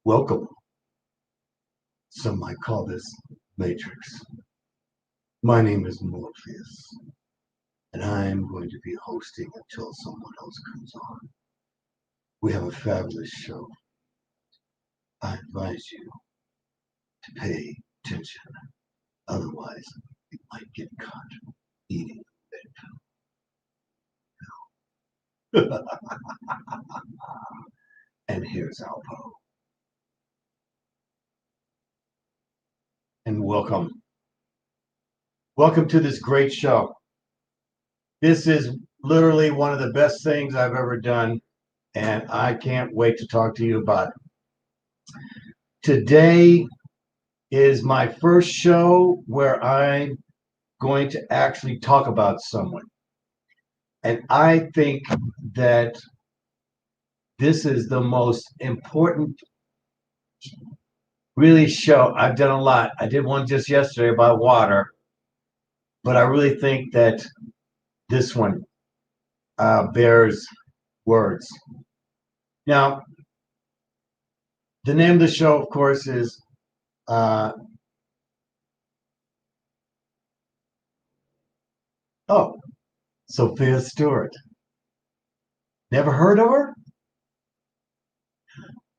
Welcome. Some might call this Matrix. My name is Morpheus, and I am going to be hosting until someone else comes on. We have a fabulous show. I advise you to pay attention. Otherwise, you might get caught eating it. And here's ALPOUGH. And welcome. Welcome to this great show. This is literally one of the best things I've ever done, and I can't wait to talk to you about it. Today is my first show where I'm going to actually talk about someone. And I think that this is the most important really show. I've done a lot. I did one just yesterday about water, but I really think that this one bears words. Now, the name of the show, of course, is Sophia Stewart. Never heard of her?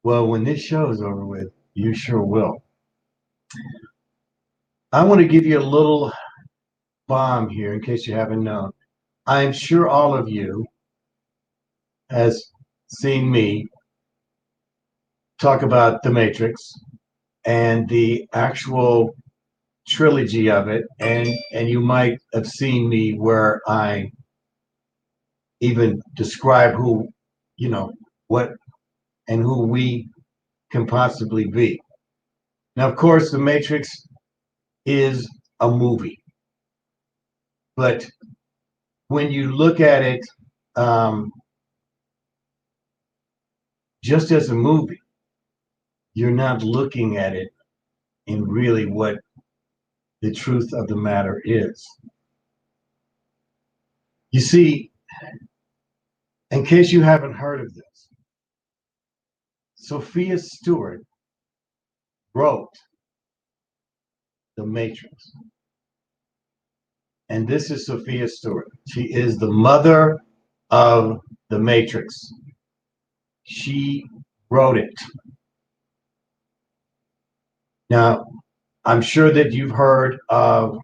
Well, when this show is over with, you sure will. I want to give you a little bomb here in case you haven't known. I'm sure all of you has seen me talk about The Matrix and the actual trilogy of it, and you might have seen me where I even describe who, what and who we can possibly be. Now, of course, The Matrix is a movie, but when you look at it just as a movie, you're not looking at it in really what the truth of the matter is. You see, in case you haven't heard of this, Sophia Stewart wrote The Matrix. And this is Sophia Stewart. She is the mother of The Matrix. She wrote it. Now, I'm sure that you've heard of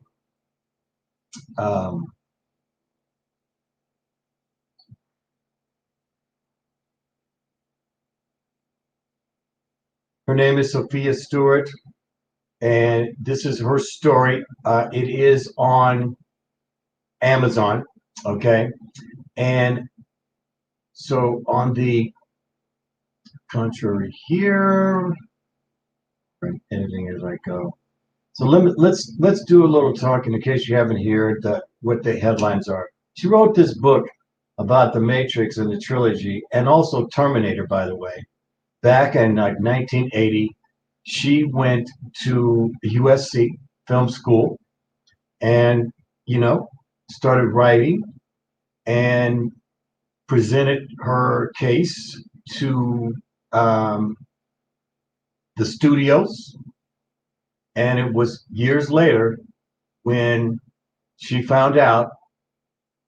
her name is Sophia Stewart, and this is her story. It is on Amazon, okay? And so on the contrary here, I'm editing as I go. So let's do a little talking in case you haven't heard what the headlines are. She wrote this book about the Matrix and the trilogy, and also Terminator, by the way. Back in 1980, she went to USC film school, and started writing and presented her case to the studios. And it was years later when she found out,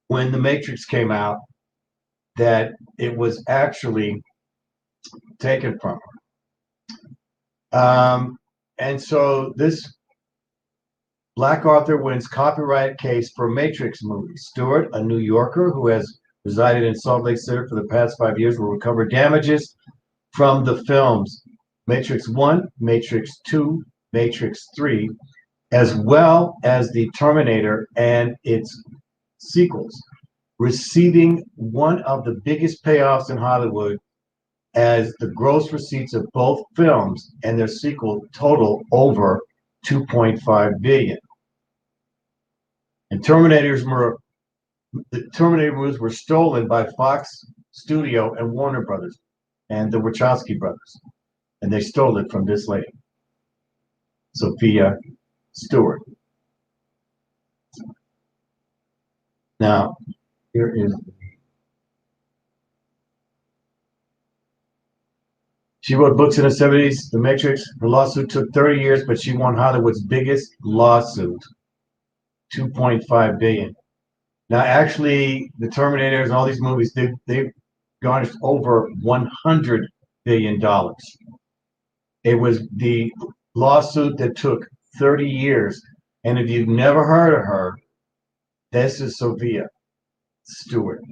when The Matrix came out, that it was actually taken from her. And so this Black author wins copyright case for Matrix movie. Stewart, a New Yorker who has resided in Salt Lake City for the past 5 years, will recover damages from the films Matrix 1, Matrix 2, Matrix 3, as well as the Terminator and its sequels, receiving one of the biggest payoffs in Hollywood, as the gross receipts of both films and their sequel total over $2.5 billion. And the Terminator movies were stolen by Fox Studio and Warner Brothers and the Wachowski brothers. And they stole it from this lady, Sophia Stewart. Now, here is She wrote books in the 70s, The Matrix. Her lawsuit took 30 years, but she won Hollywood's biggest lawsuit, 2.5 billion. Now, actually, the Terminators and all these movies, they've garnished over $100 billion. It was the lawsuit that took 30 years. And if you've never heard of her, this is Sophia Stewart.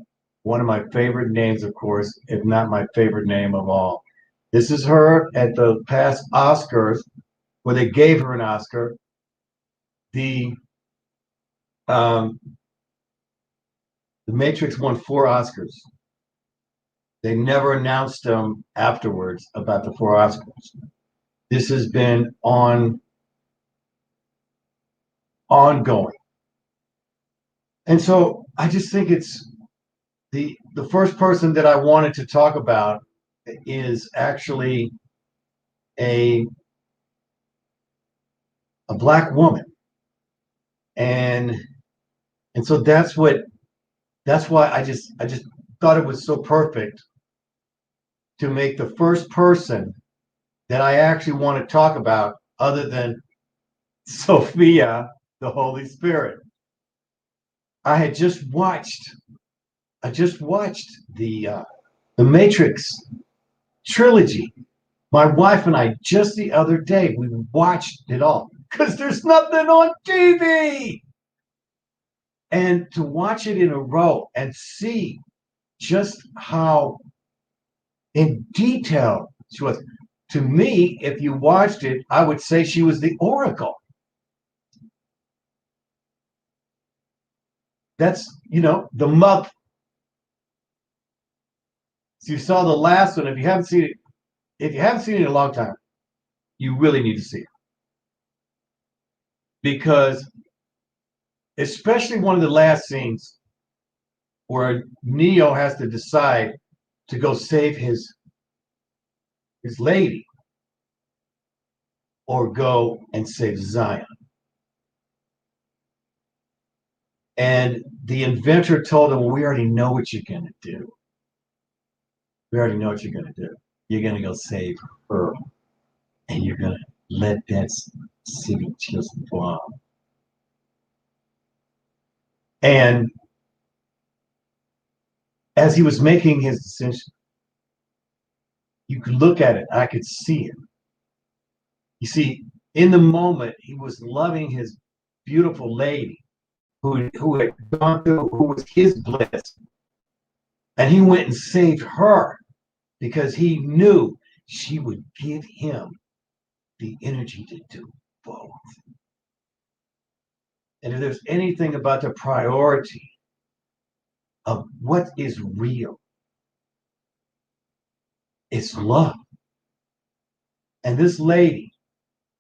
One of my favorite names, of course, if not my favorite name of all. This is her at the past Oscars, where they gave her an Oscar. The Matrix won 4 Oscars. They never announced them afterwards about the 4 Oscars. This has been ongoing. And so I just think it's the first person that I wanted to talk about is actually a black woman. And so that's why I just thought it was so perfect to make the first person that I actually want to talk about other than Sophia, the Holy Spirit. I just watched the Matrix trilogy. My wife and I, just the other day, we watched it all because there's nothing on TV. And to watch it in a row and see just how in detail she was. To me, if you watched it, I would say she was the Oracle. That's, the mother. So you saw the last one. If you haven't seen it in a long time, you really need to see it. Because especially one of the last scenes where Neo has to decide to go save his lady or go and save Zion. And the inventor told him, well, we already know what you're going to do. We already know what you're going to do. You're going to go save her. And you're going to let that city just bomb. And as he was making his decision, you could look at it. I could see it. You see, in the moment, he was loving his beautiful lady who had gone through, who was his bliss. And he went and saved her because he knew she would give him the energy to do both. And if there's anything about the priority of what is real, it's love. And this lady,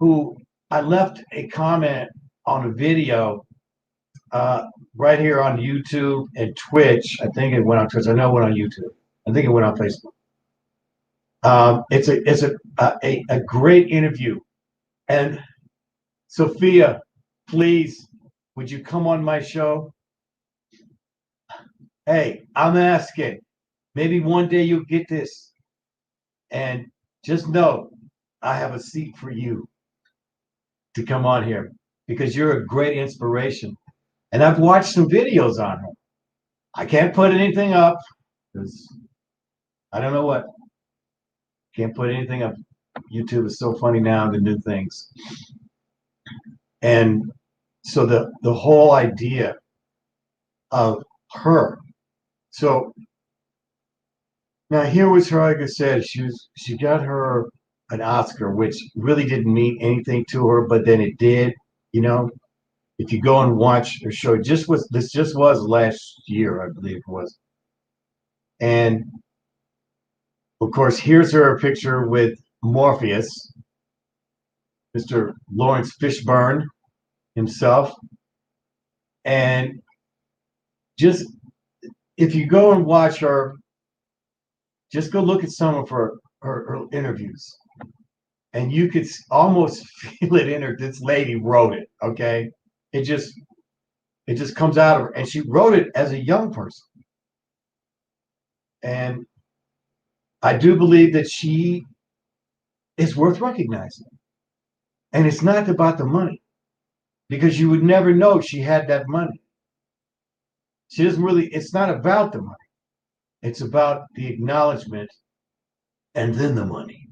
who I left a comment on a video right here on YouTube and Twitch. I think it went on Twitch. I know it went on YouTube. I think it went on Facebook. It's a great interview. And Sophia, please, would you come on my show? Hey, I'm asking. Maybe one day you'll get this. And just know I have a seat for you to come on here because you're a great inspiration. And I've watched some videos on her. I can't put anything up because I don't know what. Can't put anything up. YouTube is so funny now, the new things. And so the whole idea of her. So now here was her, like I said, she got her an Oscar, which really didn't mean anything to her, but then it did, If you go and watch her show, this just was last year, I believe it was. And of course, here's her picture with Morpheus, Mr. Lawrence Fishburne himself. And just if you go and watch her, just go look at some of her interviews. And you could almost feel it in her. This lady wrote it, okay? It just comes out of her. And she wrote it as a young person. And I do believe that she is worth recognizing. And it's not about the money, because you would never know she had that money. She doesn't really, it's not about the money. It's about the acknowledgement and then the money,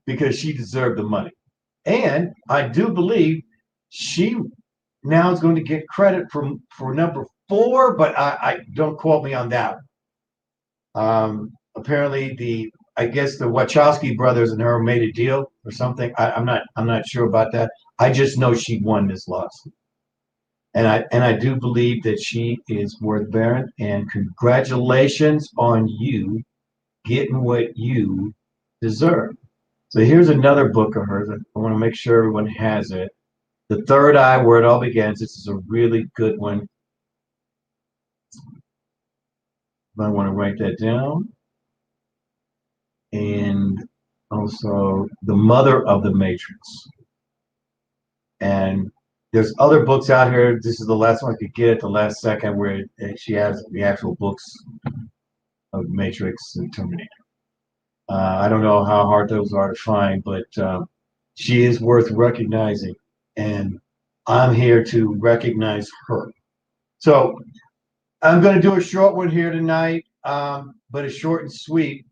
because she deserved the money. And I do believe she now is going to get credit for number 4, but I don't quote me on that. Apparently I guess the Wachowski brothers and her made a deal or something. I'm not sure about that. I just know she won this lawsuit. And I do believe that she is worth bearing. And congratulations on you getting what you deserve. So here's another book of hers. I want to make sure everyone has it. The Third Eye, Where It All Begins. This is a really good one. I want to write that down. And also The Mother of the Matrix. And there's other books out here. This is the last one I could get at the last second, where she has the actual books of Matrix and Terminator. I don't know how hard those are to find, but she is worth recognizing, and I'm here to recognize her. So I'm going to do a short one here tonight, but it's short and sweet.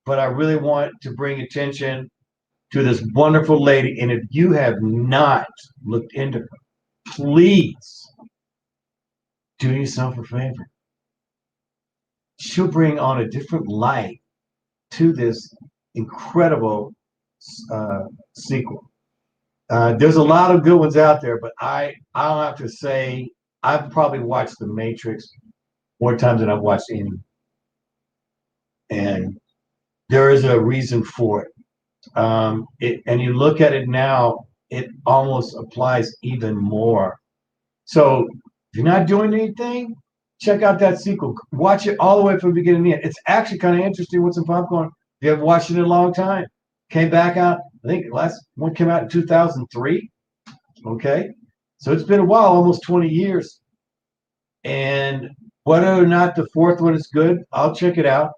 But I really want to bring attention to this wonderful lady, and if you have not looked into her, please do yourself a favor. She'll bring on a different light to this incredible sequel. There's a lot of good ones out there, but I'll have to say I've probably watched The Matrix more times than I've watched any. And there is a reason for it. And you look at it now, it almost applies even more. So if you're not doing anything, check out that sequel. Watch it all the way from the beginning to the end. It's actually kind of interesting with some popcorn. If you haven't watched it in a long time. Came back out, I think the last one came out in 2003. Okay. So it's been a while, almost 20 years. And whether or not the 4th one is good, I'll check it out.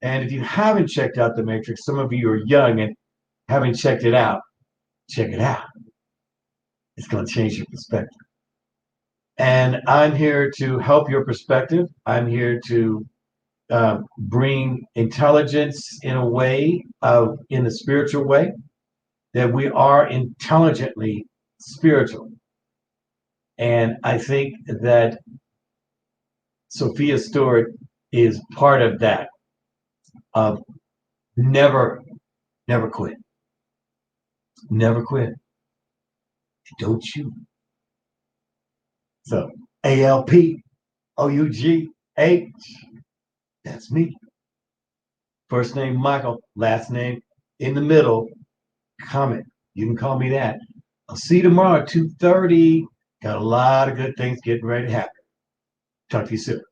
And if you haven't checked out The Matrix, some of you are young and haven't checked it out, check it out. It's going to change your perspective. And I'm here to help your perspective. I'm here to bring intelligence in a way, in a spiritual way, that we are intelligently spiritual. And I think that Sophia Stewart is part of that, of never quit. Never quit. Don't you? So ALPOUGH, that's me. First name Michael, last name in the middle, comment. You can call me that. I'll see you tomorrow at 2:30. Got a lot of good things getting ready to happen. Talk to you soon.